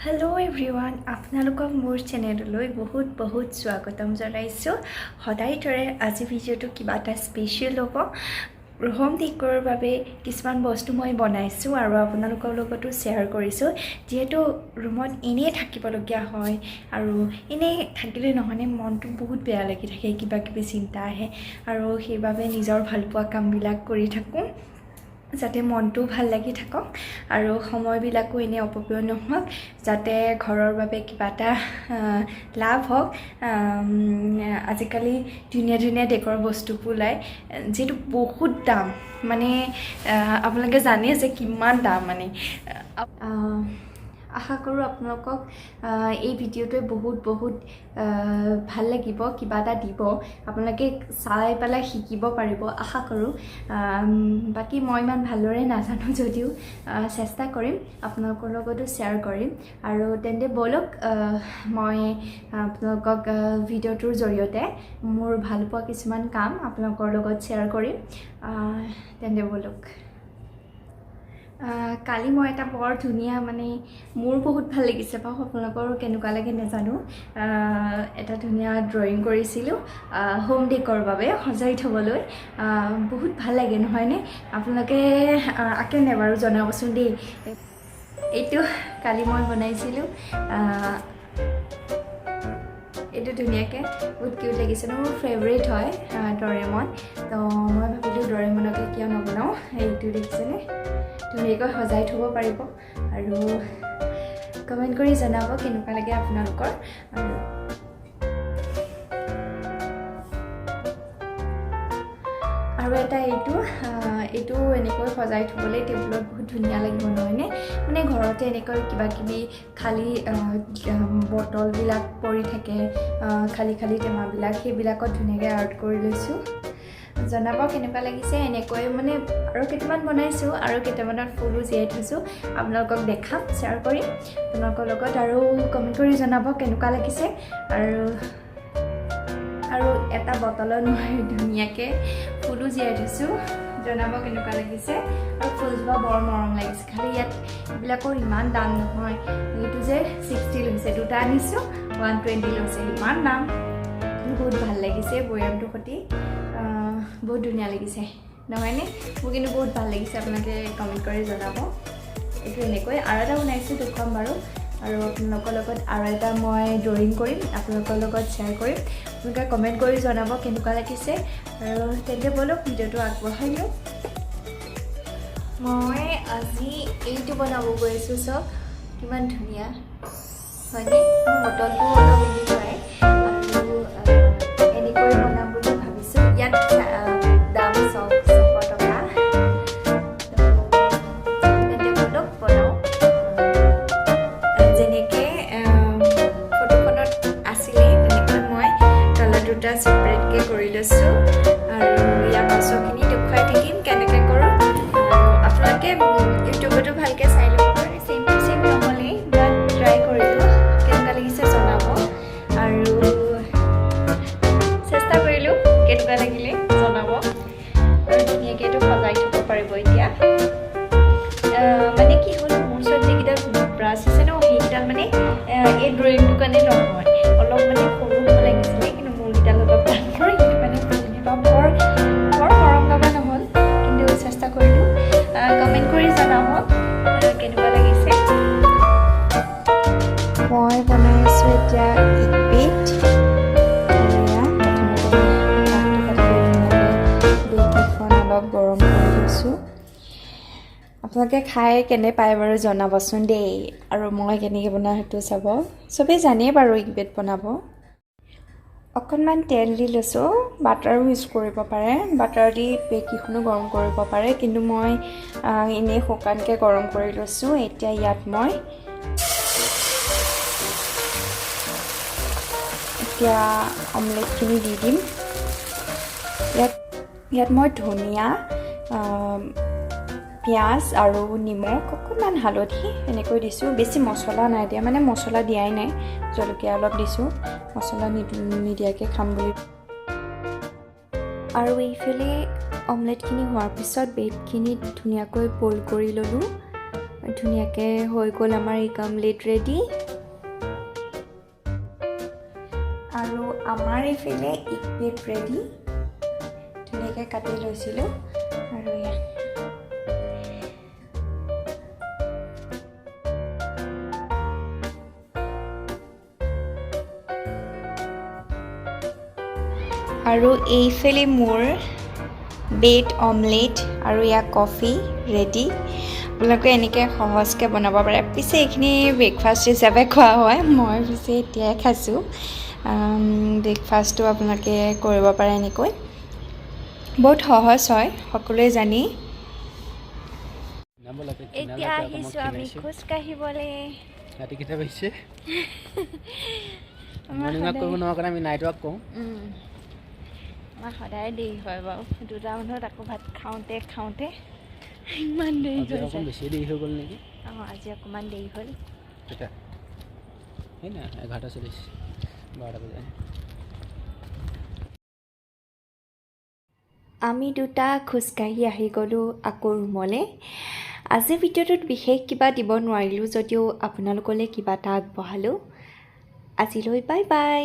Hello' everyone, আপোনালোকক মোৰ চেনেললৈ বহুত স্বাগতম জনাইছোঁ। সদায় দৰে আজি ভিডিঅ'টো কিবা এটা স্পেচিয়েল হ'ব। হোম ডেক'ৰৰ বাবে কিছুমান বস্তু মই বনাইছোঁ আৰু আপোনালোকৰ লগতো শ্বেয়াৰ কৰিছোঁ। যিহেতু ৰুমত এনেই থাকিবলগীয়া হয় আৰু এনেই থাকিলে নহয়নে মনটো বহুত বেয়া লাগি থাকে, কিবা কিবি চিন্তা আহে আৰু সেইবাবে নিজৰ ভালপোৱা কামবিলাক কৰি থাকোঁ যাতে মনটো ভাল লাগি থাকক আৰু সময়বিলাকো এনেই অপব্যয় নহওক, যাতে ঘৰৰ বাবে কিবা এটা লাভ হওক। আজিকালি ধুনীয়া ডেকৰ বস্তুবোৰ ওলায়, যিটো বহুত দাম, মানে আপোনালোকে জানে যে কিমান দাম। মানে আশা কৰোঁ আপোনালোকক এই ভিডিঅ'টোৱে বহুত ভাল লাগিব, কিবা এটা দিব, আপোনালোকে চাই পেলাই শিকিব পাৰিব আশা কৰোঁ। বাকী মই ইমান ভালদৰে নাজানো যদিও চেষ্টা কৰিম, আপোনালোকৰ লগতো শ্বেয়াৰ কৰিম। আৰু তেন্তে ব'লক মই আপোনালোকক ভিডিঅ'টোৰ জৰিয়তে মোৰ ভালপোৱা কিছুমান কাম আপোনালোকৰ লগত শ্বেয়াৰ কৰিম। তেন্তে ব'লক। কালি মই এটা বৰ ধুনীয়া, মানে মোৰ বহুত ভাল লাগিছে বাৰু, আপোনালোকৰ কেনেকুৱা লাগে নাজানো, এটা ধুনীয়া ড্ৰয়িং কৰিছিলোঁ হোম ডেকৰ বাবে সজাই থ'বলৈ। বহুত ভাল লাগে নহয়নে? আপোনালোকে আঁকেনে বাৰু জনাবচোন দেই। এইটো কালি মই বনাইছিলোঁ, এইটো ধুনীয়াকৈ বহুত কিউট লাগিছে ন, মোৰ ফেভৰেট হয় ডৰেমন। তো মই ভাবিলোঁ ডৰেমনকে কিয় নবনাওঁ। এইটো দেখিছেনে, ধুনীয়াকৈ সজাই থ'ব পাৰিব আৰু কমেণ্ট কৰি জনাব কেনেকুৱা লাগে আপোনালোকৰ। আৰু এটা এইটো এনেকৈ সজাই থ'বলৈ টেবুলত বহুত ধুনীয়া লাগিব নহয়নে? মানে ঘৰতে এনেকৈ কিবা কিবি খালী বটলবিলাক পৰি থাকে, খালী টেমাবিলাক, সেইবিলাকত ধুনীয়াকৈ আৰ্ট কৰি লৈছোঁ। জনাব কেনেকুৱা লাগিছে। এনেকৈ মানে আৰু কেইটামান বনাইছোঁ আৰু কেইটামানত ফুলো জীয়াই থৈছোঁ, আপোনালোকক দেখাম, শ্বেয়াৰ কৰিম আপোনালোকৰ লগত আৰু কমেণ্ট কৰি জনাব কেনেকুৱা লাগিছে। আৰু এটা বটলত মই ধুনীয়াকৈ ফুলো জীয়াই থৈছোঁ, জনাব কেনেকুৱা লাগিছে। আৰু ফুলজোপা বৰ মৰম লাগিছে। খালি ইয়াত এইবিলাকৰ ইমান দাম নহয়, এইটো যে 60 লৈছে, দুটা আনিছোঁ 120 লৈছে, ইমান দাম। বহুত ভাল লাগিছে বৈয়ামটোৰ সৈতে, বহুত ধুনীয়া লাগিছে নহয়নে? মোৰ কিন্তু বহুত ভাল লাগিছে, আপোনালোকে কমেণ্ট কৰি জনাব। এইটো এনেকৈ আৰু এটা বনাইছোঁ, দেখুৱাম বাৰু। আৰু আপোনালোকৰ লগত আৰু এটা মই ড্ৰয়িং কৰিম, আপোনালোকৰ লগত শ্বেয়াৰ কৰিম। আপোনালোকে কমেণ্ট কৰি জনাব কেনেকুৱা লাগিছে। আৰু তেন্তে ব'লক ভিডিঅ'টো আগবঢ়াই দিওঁ। মই আজি এইটো বনাব গৈ আছোঁ, চাওক কিমান ধুনীয়া হয়নে? মোৰ বটলটো অলপ এৰি যায় আৰু এনেকৈ বনাম বুলি ভাবিছোঁ। ইয়াত দাম চাওক 100 টকা। তেন্তে ব'লক বনাওঁ। যেনেকৈ ফটোখনত আছিলে তেনেকৈ মই কালাৰ দুটা ছেপাৰেটকৈ কৰি লৈছোঁ আৰু ইয়াৰ পাছৰখিনি দেখুৱাই থাকিম কেনেকৈ কৰোঁ। আৰু আপোনালোকে ইউটিউবতো ভালকৈ চাই ল'ব পাৰে, ছেম নহ'লেই বাট ট্ৰাই কৰিলোঁ, কেনেকুৱা লাগিছে জনাব। আৰু চেষ্টা কৰিলোঁ, কেনেকুৱা লাগিলে জনাব। আৰু ধুনীয়াকৈ এইটো সজাই থ'ব পাৰিব। এতিয়া মানে কি হ'ল, মোৰ ওচৰত যিকেইডাল ব্ৰাছ আছে ন, সেইকেইডাল মানে এই ড্ৰয়িংটোৰ কাৰণে নহয়, অলপ মানে সৰু হ'ব লাগিছিলে, কিন্তু মোৰকেইডাল অলপ ডাঙৰ, সেইটো কাৰণে ফুলজোপা বৰ মৰম লগা নহ'ল, কিন্তু চেষ্টা কৰিলোঁ। কমেণ্ট কৰি জনাব কেনেকুৱা লাগিছে। মই বনাই আছোঁ এতিয়া ইপিট। অলপ গৰম কৰি লৈছোঁ। আপোনালোকে খাই কেনে পায় বাৰু জনাবচোন দেই। আৰু মই কেনেকৈ বনাওঁ সেইটো চাব। চবেই জানেই বাৰু ইগবেট বনাব। অকণমান তেল দি লৈছোঁ, বাটাৰো ইউজ কৰিব পাৰে, বাটাৰ দি বেগকেইখনো গৰম কৰিব পাৰে, কিন্তু মই এনেই শুকানকৈ গৰম কৰি লৈছোঁ। এতিয়া ইয়াত মই অমলেটখিনি দি দিম। ইয়াত মই ধনিয়া, পিঁয়াজ আৰু নিমখ, অকণমান হালধি এনেকৈ দিছোঁ। বেছি মছলা নাই দিয়া, মানে মছলা দিয়াই নাই, জলকীয়া অলপ দিছোঁ, মছলা নিদিয়াকৈ খাম বুলি। আৰু এইফালে অমলেটখিনি হোৱাৰ পিছত ব্ৰেডখিনি ধুনীয়াকৈ বইল কৰি ল'লোঁ। ধুনীয়াকৈ হৈ গ'ল আমাৰ এই কামপ্লিট ৰেডি। আৰু আমাৰ এইফালে ইগ প্লেট ৰেডি, ধুনীয়াকৈ কাটি লৈছিলোঁ। আৰু আৰু এইফালে মোৰ ব্ৰেড অমলেট আৰু ইয়াৰ কফি ৰেডি। আপোনালোকে এনেকৈ সহজকৈ বনাব পাৰে। পিছে এইখিনি ব্ৰেকফাষ্ট হিচাপে খোৱা হয়, মই পিছে এতিয়াই খাইছোঁ। ব্ৰেকফাষ্টটো আপোনালোকে কৰিব পাৰে এনেকৈ, বহুত সহজ হয়, সকলোৱে জানি। এতিয়া আহিছোঁ আমি খোজকাঢ়িবলৈ। ৰাতি কেইটা বাজিছে? মৰ্ণিং ৱাক কৰিব নোৱাৰা কাৰণে আমি নাইট ৱাক কৰোঁ। আমাৰ সদায় দেৰি হয় বাৰু, 2টা মানত আকৌ ভাত খাওঁতে ইমান দেৰি হৈ যায়। বেছি দেৰি হৈ গ'ল নেকি? আজি অকণমান দেৰি হ'ল। কেতিয়া? সেই নাই 11:40, 12টা বজাত। আমি 2টা খোজকাঢ়ি আহি গ'লোঁ আকৌ ৰুমলৈ। আজিৰ ভিডিঅ'টোত বিশেষ কিবা দিব নোৱাৰিলোঁ, যদিও আপোনালোকলৈ কিবা এটা আগবঢ়ালোঁ। আজিলৈ বাই বাই।